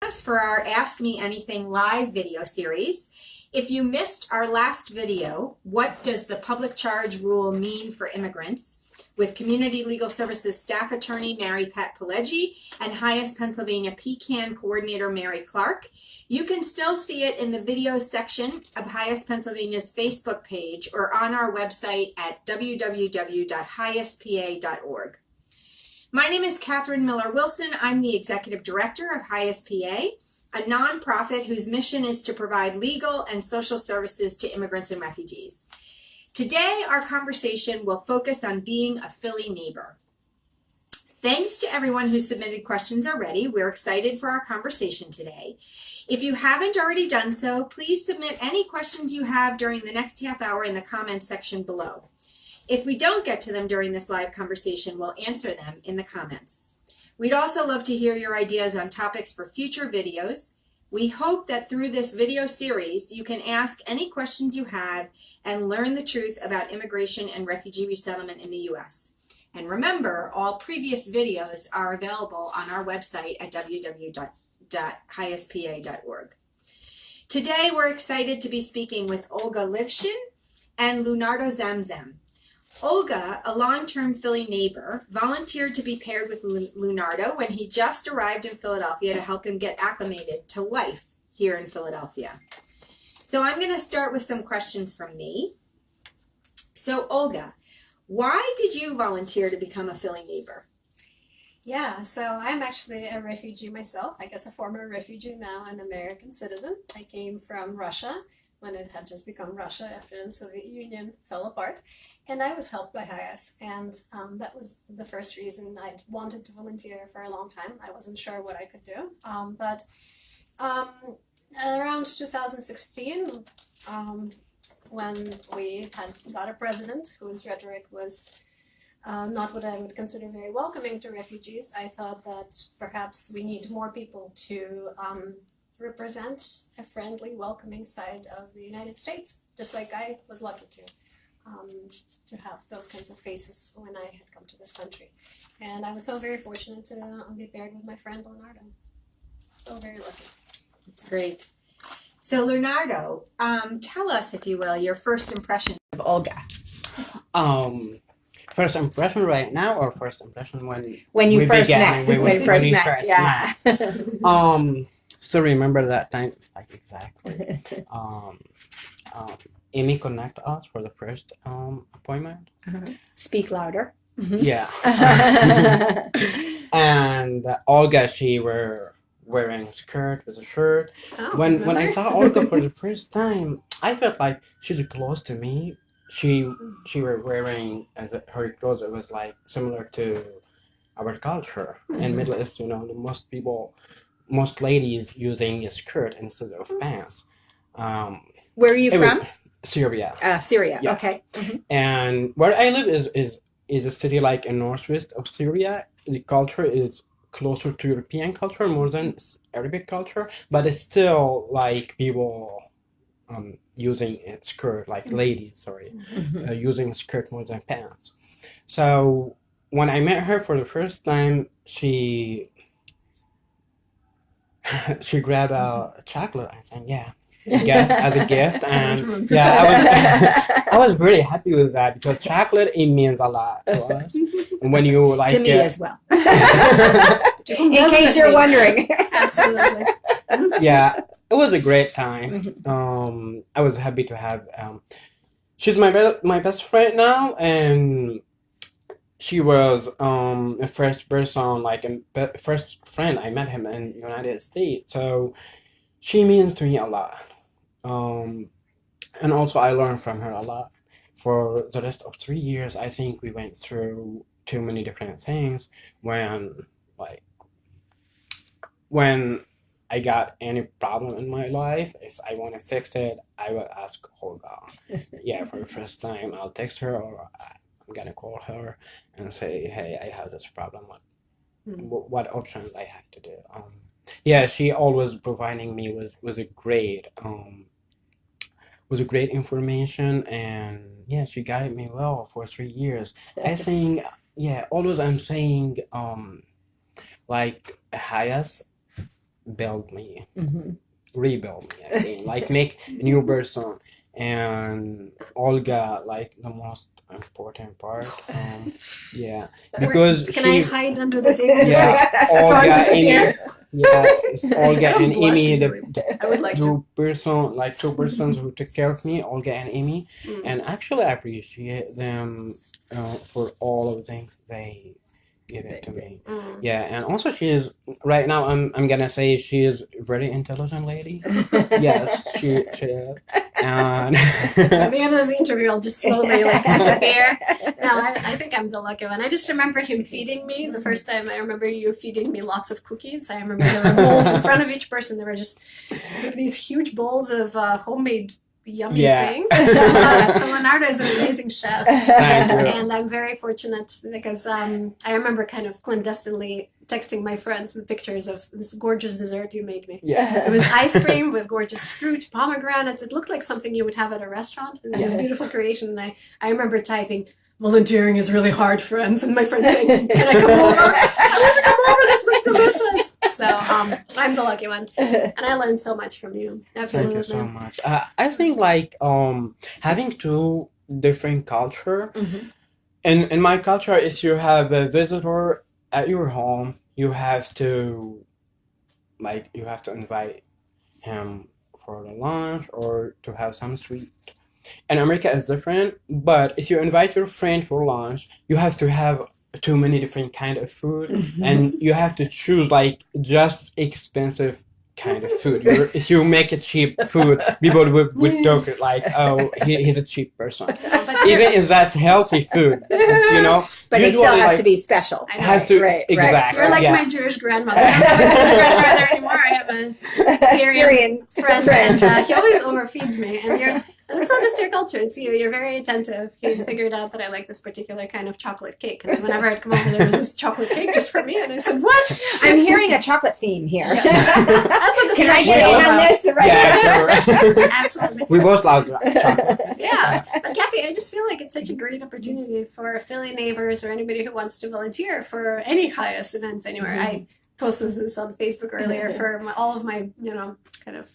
us for our Ask Me Anything live video series. If you missed our last video, What Does the Public Charge Rule Mean for Immigrants?, with Community Legal Services Staff Attorney Mary Pat Pileggi and HIAS Pennsylvania PCAN Coordinator Mary Clark, you can still see it in the videos section of HIAS Pennsylvania's Facebook page or on our website at www.hiaspa.org. My name is Cathryn Miller-Wilson. I'm the Executive Director of HIAS PA, a nonprofit whose mission is to provide legal and social services to immigrants and refugees. Today, our conversation will focus on being a Philly neighbor. Thanks to everyone who submitted questions already. We're excited for our conversation today. If you haven't already done so, please submit any questions you have during the next half hour in the comments section below. If we don't get to them during this live conversation, we'll answer them in the comments. We'd also love to hear your ideas on topics for future videos. We hope that through this video series, you can ask any questions you have and learn the truth about immigration and refugee resettlement in the U.S. And remember, all previous videos are available on our website at www.hiaspa.org. Today, we're excited to be speaking with Olga Livshin and Lunardo Zamzam. Olga, a long-term Philly neighbor, volunteered to be paired with Lunardo when he just arrived in Philadelphia to help him get acclimated to life here in Philadelphia. So I'm going to start with some questions from me. So Olga, why did you volunteer to become a Philly neighbor? Yeah, so I'm actually a refugee myself. I guess a former refugee, now an American citizen. I came from Russia when it had just become Russia after the Soviet Union fell apart. And I was helped by HIAS, and that was the first reason I wanted to volunteer for a long time. I wasn't sure what I could do, but around 2016, when we had got a president whose rhetoric was not what I would consider very welcoming to refugees, I thought that perhaps we need more people to represent a friendly, welcoming side of the United States, just like I was lucky to have those kinds of faces when I had come to this country. And I was so very fortunate to be paired with my friend Lunardo. So very lucky. That's great. So Lunardo, tell us, if you will, your first impression of Olga. First impression right now, or first impression when you we first began, met? when we first Yeah. met. Still remember that time, like exactly. Amy connected us for the first appointment. Speak louder. Yeah. And Olga, she were wearing a skirt with a shirt. Oh, when I saw Olga for the first time, I felt like she's close to me. She were wearing her clothes. It was like similar to our culture in Middle East. You know, most ladies using a skirt instead of pants. Where are you from? Syria. Syria. Yeah. Okay. And where I live is a city like in northwest of Syria. The culture is closer to European culture more than Arabic culture, but it's still like people using a skirt, like ladies, using a skirt more than pants. So when I met her for the first time, she grabbed a chocolate and said, "Yeah." As a gift, and yeah, I was really happy with that because chocolate, it means a lot to us. And when you like to me as well, In case you're wondering. Absolutely. Yeah, it was a great time. I was happy to have. She's my best friend now, and she was the first person, like first friend I met him in the United States. So she means to me a lot. And also I learned from her a lot. For the rest of 3 years, I think we went through too many different things. When I got any problem in my life, if I want to fix it, I will ask Olga. Yeah, for the first time, I'll text her or I'm gonna call her and say, "Hey, I have this problem. What options I have to do?" Yeah, she always providing me with a great information, and yeah, she guided me well for 3 years. I think, yeah, always I'm saying, like HIAS build me, Mm-hmm. rebuild me again, like make a new person. And Olga, like the most important part, yeah, because Can I she, hide under the table? yeah, Go and Olga, disappear. Amy, yeah, it's Olga I don't and blush Amy, easily. I would like to. two persons who took care of me, Olga and Amy, Mm. and actually I appreciate them for all of the things they give it to me. Mm. Yeah, and also she is right now. I'm gonna say she is a very intelligent lady. Yes, she is. And At the end of the interview, I'll just slowly like disappear. No, I think I'm the lucky one. I just remember him feeding me the first time. I remember you feeding me lots of cookies. I remember there were bowls in front of each person. There were just these huge bowls of homemade yummy Yeah. things. So Lunardo is an amazing chef. Thank you. And I'm very fortunate because I remember kind of clandestinely texting my friends the pictures of this gorgeous dessert you made me. Yeah. It was ice cream with gorgeous fruit, pomegranates. It looked like something you would have at a restaurant. It was this beautiful creation. And I remember typing, "Volunteering is really hard, friends." And my friend saying, "Can I come over? I want to come over. This looks delicious." So I'm the lucky one. And I learned so much from you. Absolutely. Thank you so much. I think like having two different culture. Mm-hmm. In my culture, if you have a visitor at your home, you have to invite him for the lunch or to have some sweet. In America, it's different. But if you invite your friend for lunch, you have to have too many different kind of food, and you have to choose like just expensive kind of food. If you make a cheap food, people would talk it like, "Oh, he's a cheap person," even if that's healthy food, you know. But it Usually, still has like, to be special. I know. has to Right, right. exactly. You're like yeah. my Jewish grandmother. I don't have a Jewish grandmother anymore. I have a Syrian friend. And, he always overfeeds me. And it's not just your culture. It's you. You're very attentive. He figured out that I like this particular kind of chocolate cake. And then whenever I'd come over, there was this chocolate cake just for me. And I said, "What?" I'm hearing a chocolate theme here. That's what this Can is I actually get all in on about. this? Right. Yeah, Absolutely. we both love chocolate. Yeah. But Kathy, I just feel like it's such a great opportunity for Philly neighbors or anybody who wants to volunteer for any HIAS events anywhere. I posted this on Facebook earlier for all of my, kind of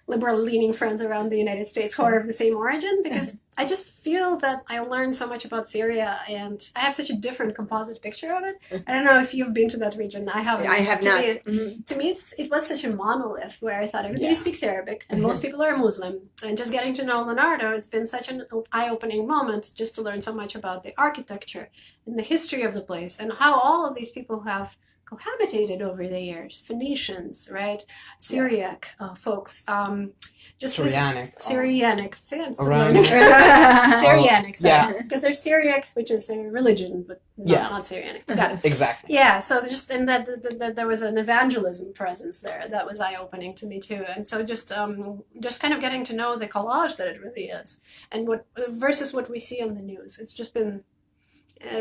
liberal-leaning friends around the United States who are of the same origin, because I just feel that I learned so much about Syria, and I have such a different composite picture of it. I don't know if you've been to that region. I haven't. I have To not. me, to me, it was such a monolith where I thought everybody speaks Arabic and most people are Muslim. And just getting to know Leonardo, it's been such an eye-opening moment just to learn so much about the architecture and the history of the place and how all of these people have cohabitated over the years. Phoenicians, right? Syriac folks. Just Syrianic. Syrianic. See, I'm still Around- learning. Syrianic. Yeah. Because there's Syriac, which is a religion, but not Syrianic. Got it. Exactly. Yeah, so just in that there was an evangelism presence there that was eye-opening to me too, and so just kind of getting to know the collage that it really is, and what versus what we see on the news. It's just been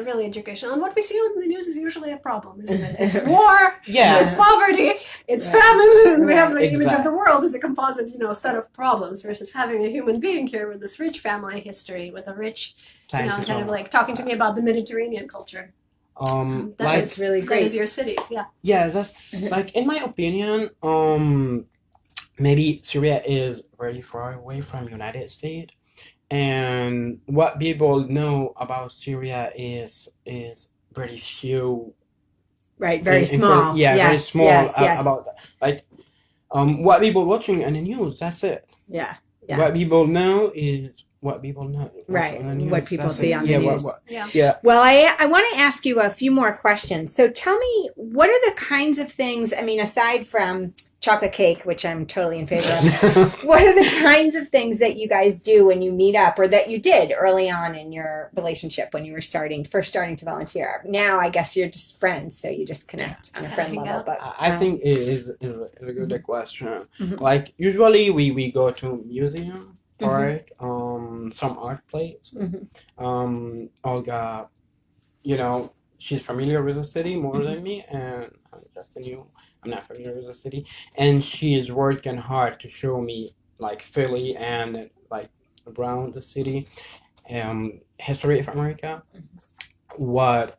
really educational, and what we see on the news is usually a problem, isn't it? It's war, Yeah. it's poverty, it's famine, and we have the image of Exactly. the world as a composite, set of problems, versus having a human being here with this rich family history, with a rich, Thank you so kind of much. like talking to me about the Mediterranean culture. That like is really That great. is your city, yeah. yeah, that's like in my opinion, maybe Syria is very far away from United States, and what people know about Syria is very few. Right, very in small. yeah, very Yes, small yes. about that. Like what people watching in the news. That's it. Yeah. What people know is what people know. Right, On the news, what people that's see it. on the Yeah, news. Yeah. yeah. Well, I want to ask you a few more questions. So tell me, what are the kinds of things, I mean, aside from chocolate cake, which I'm totally in favor of, what are the kinds of things that you guys do when you meet up, or that you did early on in your relationship when you were first starting to volunteer? Now, I guess you're just friends, so you just connect on a friend Hang level. out. But I think it is a good question. Mhm. Like usually we go to museum, park, some art plays. Mhm. Olga, she's familiar with the city more than me, and I'm not familiar with the city, and she is working hard to show me like Philly and like around the city, history of America. What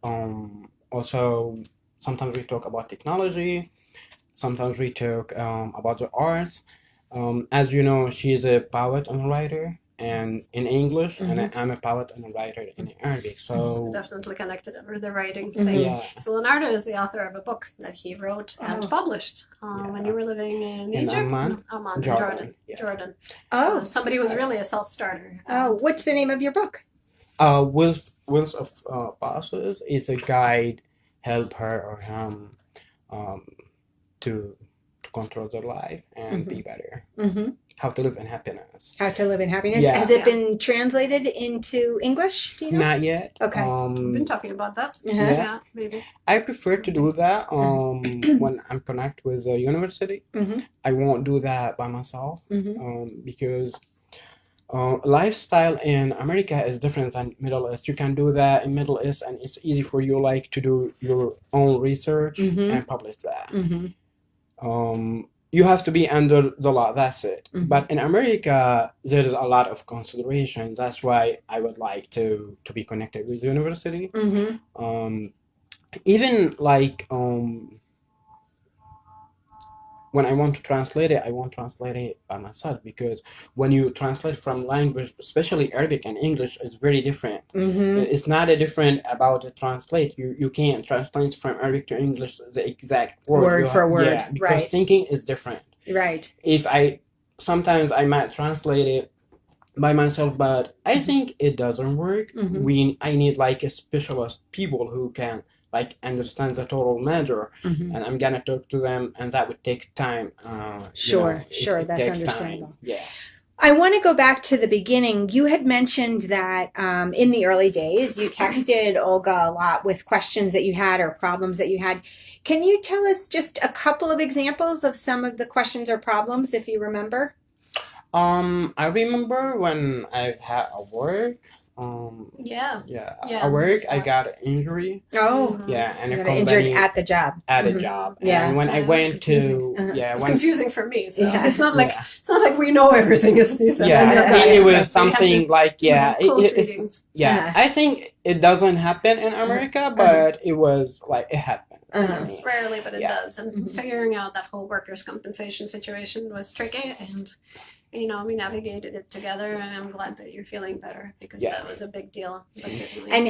also sometimes we talk about technology. sometimes we talk about the arts. As you know, she is a poet and writer, and in English, and I'm a poet and a writer in Arabic. So So definitely connected over the writing Mhm. thing. yeah, So Leonardo is the author of a book that he wrote and published when you were living in In Egypt, Amman, No, Amman, Jordan. Jordan. Oh, So somebody who's really a self-starter. oh, what's the name of your book? Wills of Passes is a guide help her or him um, to control their life and be better. Mm-hmm. How to live in happiness. How to Live in Happiness. Yeah. Has it Yeah. been translated into English? Do you know? Not yet. Okay. We've been talking about that. Uh-huh. Yeah, maybe. I prefer to do that when I'm connect with a university. Mhm. I won't do that by myself Mhm. because lifestyle in America is different than Middle East. You can do that in Middle East, and it's easy for you like to do your own research and publish that. Mhm. You have to be under the law. That's it. Mhm. But in America, there is a lot of consideration. That's why I would like to be connected with the university. Mhm. Even like when I want to translate it, I won't translate it by myself because when you translate from language, especially Arabic and English, it's very different. Mhm. It's not a different about the translate. You can't translate from Arabic to English the exact word. Word for word, Yeah, because right. thinking is different. Right. Sometimes I might translate it by myself, but I think it doesn't work. Mhm. I need like a specialist people who can like understand the total measure, Mhm. and I'm gonna talk to them, and that would take time. Sure, sure, it that's takes understandable. time. Yeah. I want to go back to the beginning. You had mentioned that in the early days, you texted Olga a lot with questions that you had or problems that you had. Can you tell us just a couple of examples of some of the questions or problems, if you remember? I remember when I had a work. Yeah. At work I got an injury. Oh, Yeah, and you a got injured company at the job. at a Mhm. job. Yeah. And when I Yeah, it was went to It's confusing for me. So Yeah. it's not like we know everything, as you said. yeah, when you're Yeah. guys, it but we was had something to like have close it's readings. yeah. Uh-huh. I think it doesn't happen in America, but it was like it happened. Uh-huh. for me. Rarely, but it Yeah. does. And Mhm. figuring out that whole workers' compensation situation was tricky. And, we navigated it together. And I'm glad that you're feeling better because Yeah. that was a big deal. But certainly, And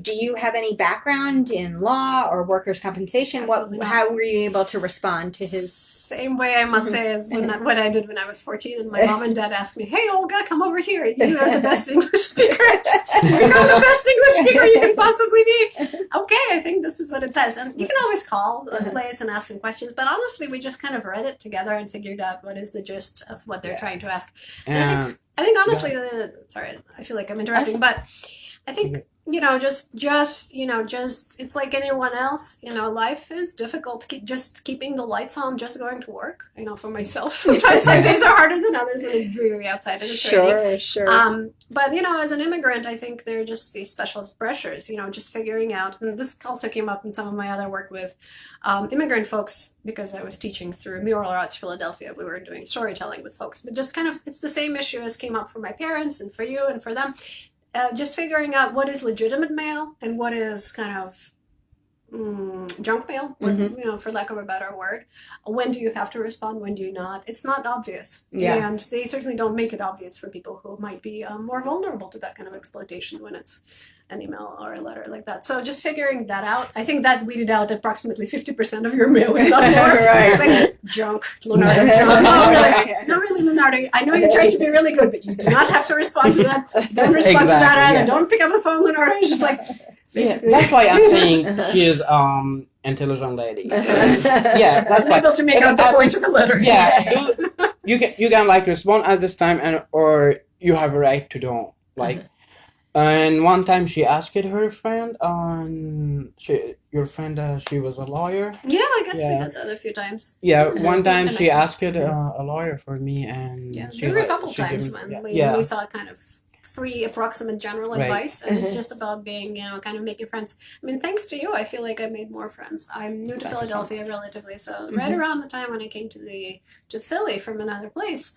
do you have any background in law or workers' compensation? Absolutely not. How were you able to respond to his? same way I must say as what I did when I was 14 and my mom and dad asked me, "Hey Olga, come over here. You are the best English speaker. You're the best English speaker you can possibly be." Okay, I think this is what it says. And you can always call the place and ask them questions, but honestly we just kind of read it together and figured out what is the gist of what they're trying to ask. And I think honestly, sorry, I feel like I'm interrupting, but I think just it's like anyone else. Life is difficult. Just keeping the lights on, just going to work. For myself, sometimes some days are harder than others when it's dreary outside and it's raining. Sure. But as an immigrant, I think there are just these special pressures. Just figuring out, and this also came up in some of my other work with immigrant folks because I was teaching through Mural Arts Philadelphia. We were doing storytelling with folks, but just kind of it's the same issue as came up for my parents and for you and for them. Just figuring out what is legitimate mail and what is kind of junk mail, for lack of a better word. When do you have to respond? When do you not? It's not obvious. Yeah. And they certainly don't make it obvious for people who might be more vulnerable to that kind of exploitation when it's an email or a letter like that. So just figuring that out. I think that weeded out approximately 50% of your mail, if not more. Right. It's like junk, Lunardo junk. No, really, Lunardo. I know you're trying to be really good, but you do not have to respond to that. Don't respond to that either. yeah. Don't pick up the phone, Lunardo. It's just like basically. That's why I think she is intelligent lady. Yeah, that's why. Able to make out the point of a letter. Yeah, you can like respond at this time, or you have a right to don't like. And one time she asked her friend, your friend, she was a lawyer. Yeah, I guess we did that a few times. Yeah, There's one time something she connected. asked a lawyer for me, and Yeah, she there were a couple she times gave- when yeah. we saw kind of free, approximate general Right. advice, and it's just about being, kind of making friends. I mean, thanks to you, I feel like I made more friends. I'm new to Thank you so Philadelphia relatively, so right around the time when I came to Philly from another place,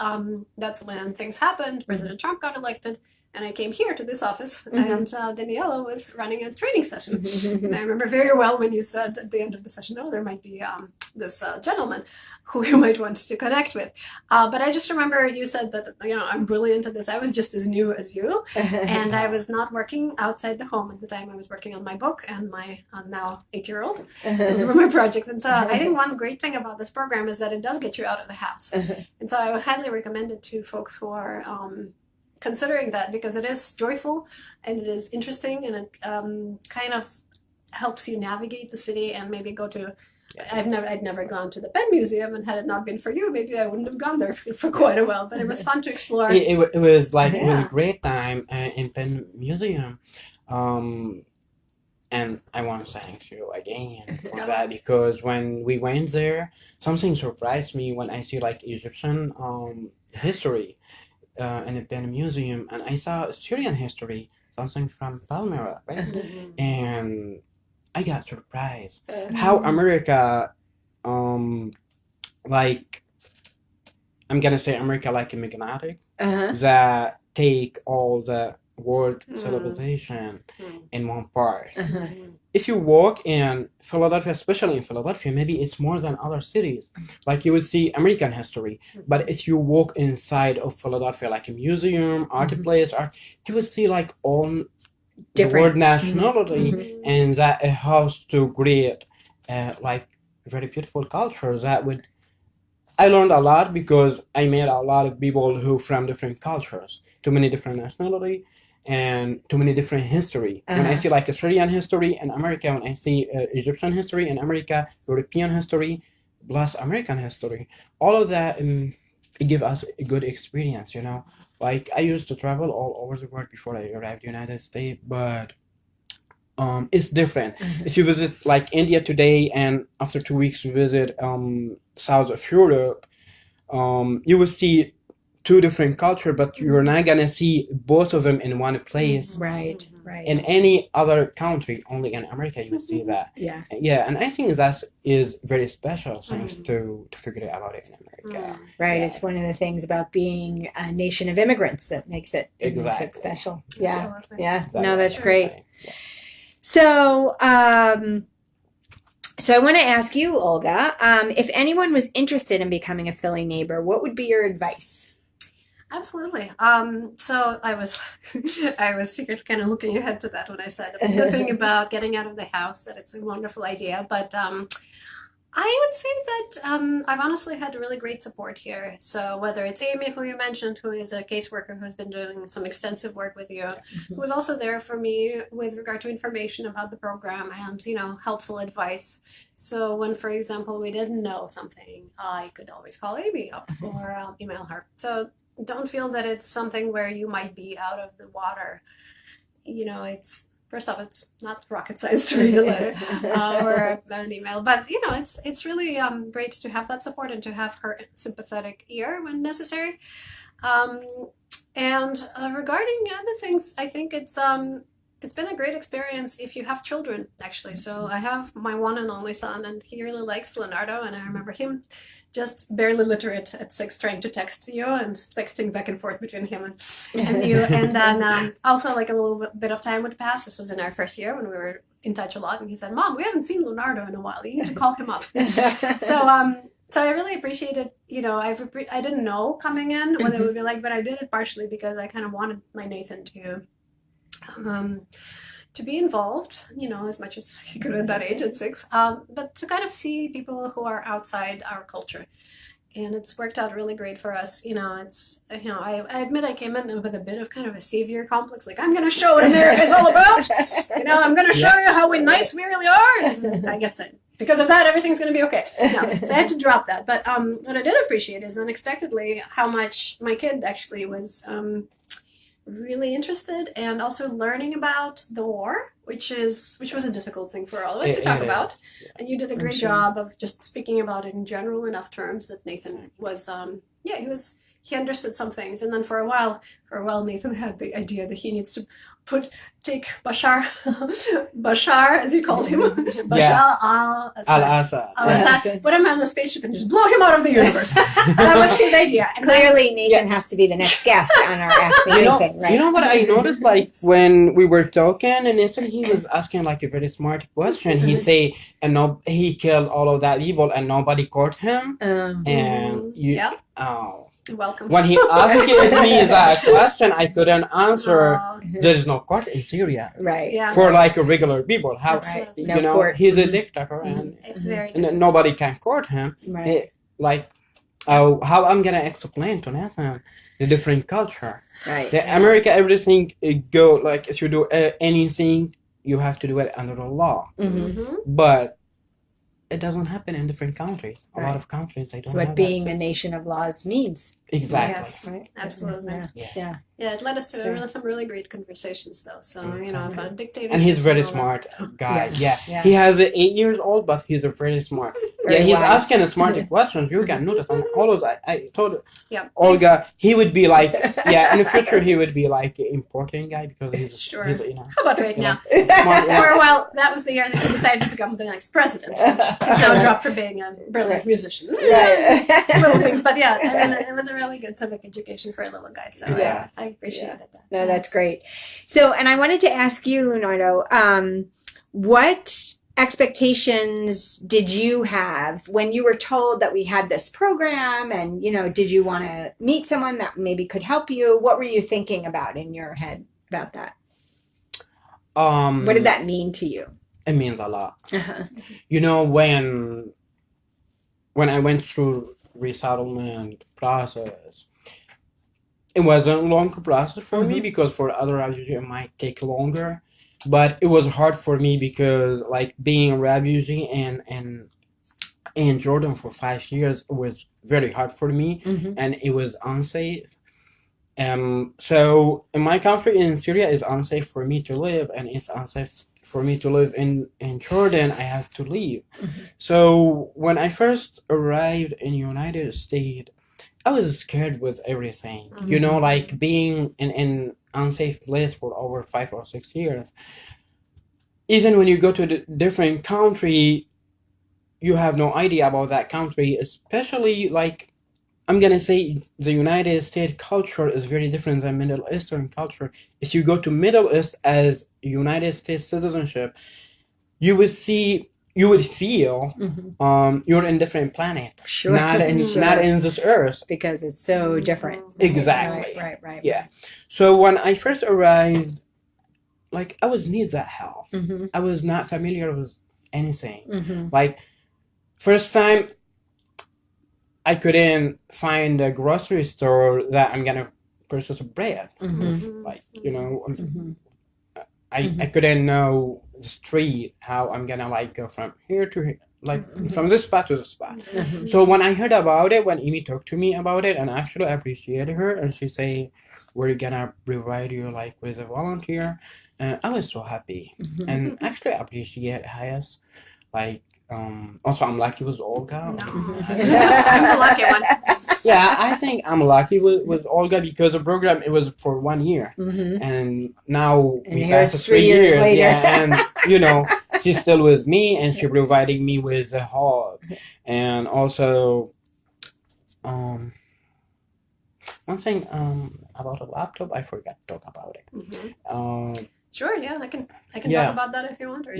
that's when things happened. President Trump got elected. And I came here to this office, and Daniela was running a training session. And I remember very well when you said at the end of the session, oh, there might be this gentleman who you might want to connect with. But I just remember you said that, I'm brilliant at this. I was just as new as you, and I was not working outside the home at the time. I was working on my book and my now 8-year-old. Those were my projects. And so I think one great thing about this program is that it does get you out of the house. And so I would highly recommend it to folks who are considering that, because it is joyful and it is interesting, and it kind of helps you navigate the city and maybe go to. I'd never gone to the Penn Museum, and had it not been for you, maybe I wouldn't have gone there for quite a while. But it was fun to explore. It was like it was a great time in Penn Museum, and I want to thank you again for that, because when we went there, something surprised me when I see like Egyptian history in the Penn Museum, and I saw Syrian history, something from Palmyra, right? And I got surprised how America, like, I'm gonna say America like a magnetic that take all the world civilization in one part. If you walk in Philadelphia, especially in Philadelphia, maybe it's more than other cities. Like you would see American history, but if you walk inside of Philadelphia, like a museum, art place, you would see like all different word nationality, and that it helps to create like very beautiful culture. I learned a lot because I met a lot of people who from different cultures, too many different nationality, and too many different history. When I see like Syrian history in America, when I see Egyptian history in America, European history, plus American history, all of that it give us a good experience, Like I used to travel all over the world before I arrived in the United States, but it's different. If you visit like India today, and after 2 weeks you visit south of Europe, you will see two different cultures, but you're not gonna see both of them in one place. Right. In any other country, only in America you would see that. Yeah, and I think that is very special things to figure out about it in America. Right. It's one of the things about being a nation of immigrants that makes it special. Yeah. Absolutely. Yeah. That's that's great. Yeah. So, so I want to ask you, Olga, if anyone was interested in becoming a Philly neighbor, what would be your advice? Absolutely. So I was secretly kind of looking ahead to that when I said the thing about getting out of the house, that it's a wonderful idea. But I would say that I've honestly had really great support here. So whether it's Amy, who you mentioned, who is a caseworker who's been doing some extensive work with you, who was also there for me with regard to information about the program and, helpful advice. So when, for example, we didn't know something, I could always call Amy up or email her. So don't feel that it's something where you might be out of the water. It's first off, it's not rocket science to read a letter or an email, but it's really great to have that support and to have her sympathetic ear when necessary. And regarding other things, I think it's been a great experience if you have children, actually. So I have my one and only son, and he really likes Lunardo, and I remember him just barely literate at 6 trying to text you and texting back and forth between him and you. And then also like a little bit of time would pass. This was in our first year when we were in touch a lot, and he said, "Mom, we haven't seen Lunardo in a while. You need to call him up." So I really appreciated, I didn't know coming in what it would be like, but I did it partially because I kind of wanted my Nathan to be involved, as much as he could at that age at 6, but to kind of see people who are outside our culture. And it's worked out really great for us. I admit I came in with a bit of kind of a savior complex, like I'm going to show what America's all about. I'm going to show you how nice we really are. And I guess because of that, everything's going to be okay. No, so I had to drop that. But what I did appreciate is unexpectedly how much my kid actually was really interested, and also learning about the war, which was a difficult thing for all of us to talk about. And you did a great job of just speaking about it in general enough terms that Nathan was he understood some things, and then for a while, Nathan had the idea that he needs to take Bashar, as he called him, Bashar al-Assad, put him on a spaceship and just blow him out of the universe. That was his idea. And Clearly, Nathan has to be the next guest on our Ask Me Anything, right? You know what I noticed, like, when we were talking, and Nathan, he was asking, like, a very smart question. He say, he killed all of that evil, and nobody caught him. And welcome. When he asked me that question, I couldn't answer. There's no court in Syria, right? Yeah. For like regular people. How court. He's a dictator, and it's very nobody can court him. Right. How I'm gonna explain to Nathan the different culture. Right. America, everything go like if you do anything, you have to do it under the law. But it doesn't happen in different countries. A lot of countries, they don't. That's what being a nation of laws means. Exactly. Yes, right. Absolutely. Yeah. It led us to some really great conversations, though. So about dictatorship. And he's very smart guy. Yeah. He has 8 years old, but he's a very smart. He's asking smart questions. You can notice, and all those. I told Olga he would be like, in the future he would be like an important guy because he's How about right now? Smart, For a while, that was the year that he decided to become the next president. He's now dropped for being a brilliant musician. Right. Little things, but it was a really good civic education for a little guy. So I appreciated that. No, that's great. So, and I wanted to ask you, Lunardo, what expectations did you have when you were told that we had this program, and did you want to meet someone that maybe could help you? What were you thinking about in your head about that? What did that mean to you? It means a lot. When I went through resettlement process, it wasn't a long process for me because for other refugees it might take longer, but it was hard for me because like being a refugee in Jordan for 5 years was very hard for me, and it was unsafe. So in my country, in Syria, it's unsafe for me to live, and it's unsafe for me to live in Jordan. I have to leave. So when I first arrived in the United States, I was scared with everything. Like being in an unsafe place for over 5 or 6 years. Even when you go to the different country, you have no idea about that country, especially like I'm going to say the United States culture is very different than Middle Eastern culture. If you go to Middle East as United States citizenship, you would feel you're in different planet. Sure. Not in this earth. Because it's so different. Exactly. Right. Yeah. So when I first arrived, like I was need that help. I was not familiar with anything. Like first time I couldn't find a grocery store that I'm gonna purchase bread. Like I couldn't know the street, how I'm gonna like go from here to here, like from this spot to this spot. So when I heard about it, when Amy talked to me about it, and actually I appreciated her, and she say, we're gonna provide you like with a volunteer, and I was so happy. And actually I appreciate HIAS. Like also I'm lucky with Olga. No. I'm the lucky one. Yeah, I think I'm lucky with Olga because the program, it was for 1 year. And now we passed 3 years later. Yeah, and she's still with me, and she providing me with a hug. And also one thing about a laptop, I forgot to talk about it. Sure, I can talk about that if you want. Or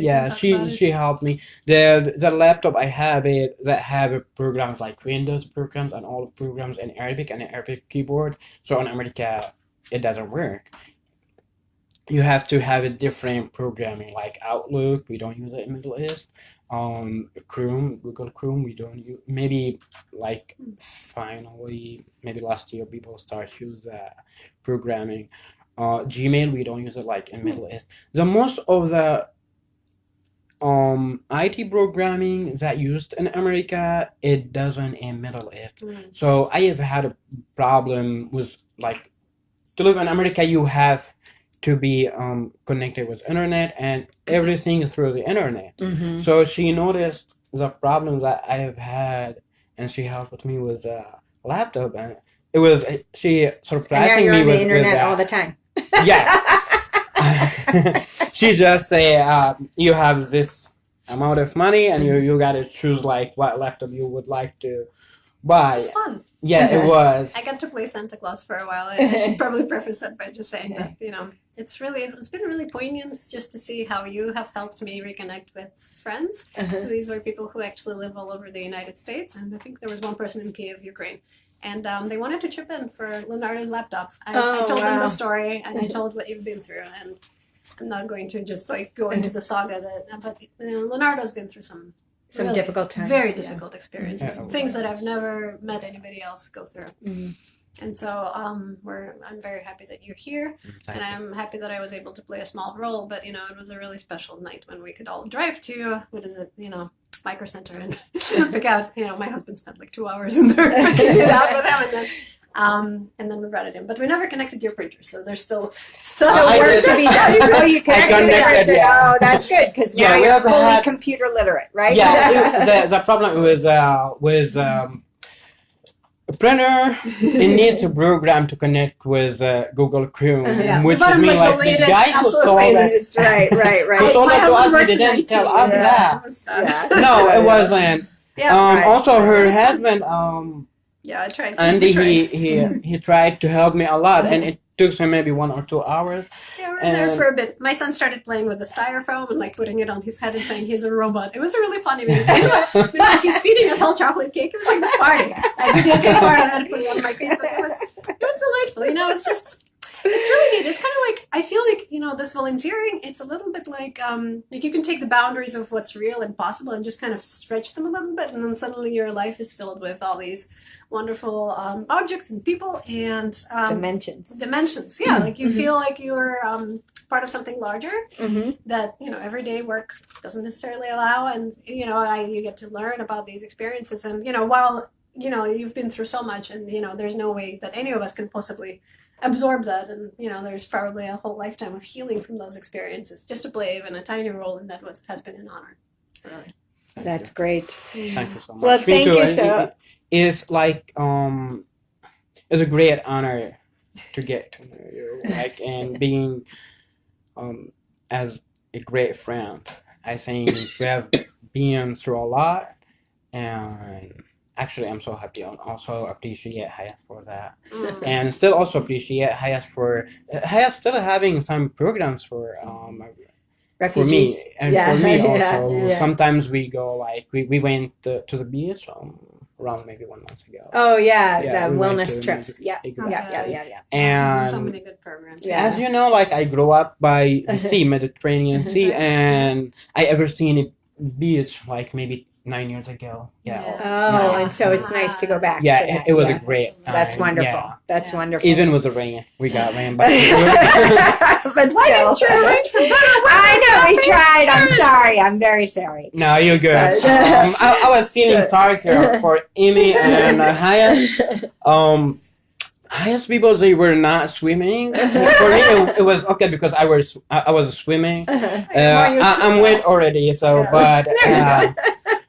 she helped me. The laptop I have that have programs like Windows programs and all programs in Arabic and an Arabic keyboard. So in America, it doesn't work. You have to have a different programming like Outlook. We don't use it in Middle East. Chrome, Google Chrome, we don't use. Maybe like finally, maybe last year people start use programming. Gmail, we don't use it like in Middle East. The most of the IT programming that used in America, it doesn't in Middle East. So I have had a problem with like to live in America, you have to be connected with internet and everything through the internet. So she noticed the problem that I have had, and she helped me with a laptop, and it was she And now surprising you're me on the with internet that. all the time. Yeah. She just say you have this amount of money and you gotta choose like what laptop you would like to buy. It's fun. Yeah, it was. I got to play Santa Claus for a while. I should probably preface that by just saying that, it's been really poignant just to see how you have helped me reconnect with friends. So these were people who actually live all over the United States, and I think there was one person in Kiev, Ukraine. And they wanted to chip in for Lunardo's laptop. I told them the story, and I told what you've been through, and I'm not going to just like go into the saga but Lunardo's been through some really difficult times. very difficult experiences, Yeah. things that I've never met anybody else go through. Mhm. And so I'm very happy that you're here, and I'm happy that I was able to play a small role. But it was a really special night when we could all drive to Micro Center and pick out. My husband spent like 2 hours in there picking it out with him, and then we brought it in. But we never connected your printer, so there's still I work did. to be done. Oh, you connected connected, it. yeah. Oh, that's good because Yeah, now we you're also fully had- computer literate, right? Yeah, the problem with a printer, it needs a program to connect with Google Chrome, Yeah. which But is I'm mean like the like the latest, guy who absolute sold latest. us. right. Who sold my it to husband us, works he in didn't IT. tell us Yeah, that. it was bad. Yeah. No, it wasn't. Yeah, Right. Also, her It was fun. husband, yeah, I tried. Andy, We tried. he tried to help me a lot, and it took him maybe 1 or 2 hours. Yeah, we were there And- for a bit. My son started playing with the styrofoam and like putting it on his head and saying he's a robot. It was a really funny video. He's feeding us all chocolate cake. It was like this party. I videotaped part of it and put it on my Facebook. It was delightful. It's really neat. It's kind of like, I feel like, this volunteering, it's a little bit like you can take the boundaries of what's real and possible and just kind of stretch them a little bit, and then suddenly your life is filled with all these wonderful objects and people and dimensions. Yeah, like you feel like you're part of something larger that everyday work doesn't necessarily allow, and you get to learn about these experiences, and while you've been through so much, and there's no way that any of us can possibly absorb that, and there's probably a whole lifetime of healing from those experiences. Just to play even a tiny role in that has been an honor, really. That's great. Thank you so much. Well, Me thank too. you so. It's like it's a great honor to get to know you, like, and being as a great friend. I think we have been through a lot, and actually I'm so happy and also appreciate HIAS for that, and still also appreciate HIAS for HIAS still having some programs for Refugees. for me and Yeah. for me Yeah. also. Yeah. Sometimes we go like we went to the beach around maybe 1 month ago. Oh yeah, Yeah, the we went wellness to trips. Yeah. Exactly. Yeah. And So many good programs. Yeah. as you know, like I grew up by the sea, Mediterranean Sea, and I ever seen a beach like maybe 9 years ago. Yeah. Oh, and so it's nice to go back. Yeah, to that. it was Yeah. a great time. That's wonderful. Yeah. That's Yeah. wonderful. Even with the rain, we got rain, but but Why still. didn't you arrange for better weather? I know we tried. I'm sorry. I'm very sorry. no, you're good. But- I was feeling sorry for Amy and HIAS. HIAS people, they were not swimming. For me, it was okay because I was swimming. I'm wet already, so Yeah. but.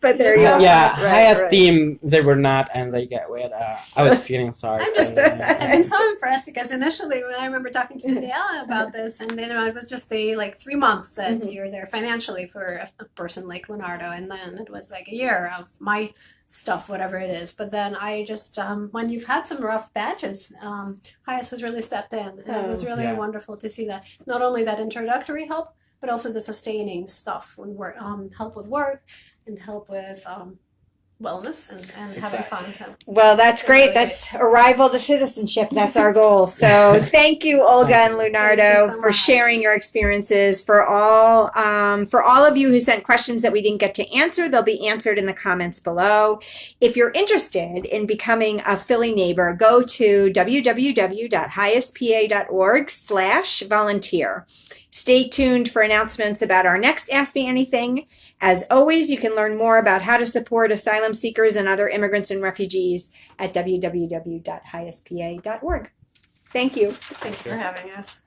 But there you go. Yeah, Right, HIAS right. team, they were not, and they get wet. I was feeling sorry. I'm for just, them. I've been so impressed because initially when I remember talking to Daniela about this, and then it was just the 3 months that you're there financially for a person like Lunardo, and then it was like a year of my stuff, whatever it is. But then I just, when you've had some rough patches, HIAS has really stepped in, and it was really Yeah. wonderful to see that. Not only that introductory help, but also the sustaining stuff when work, help with work and help with wellness and having fun. Well, that's It's great. really That's arrival to citizenship. That's our goal. So thank you, Olga and Lunardo, Thank you so for much. sharing your experiences. For all of you who sent questions that we didn't get to answer, they'll be answered in the comments below. If you're interested in becoming a Philly neighbor, go to www.hiaspa.org/volunteer. Stay tuned for announcements about our next Ask Me Anything. As always, you can learn more about how to support asylum seekers and other immigrants and refugees at www.hiaspa.org. Thank you. Thank you for having us.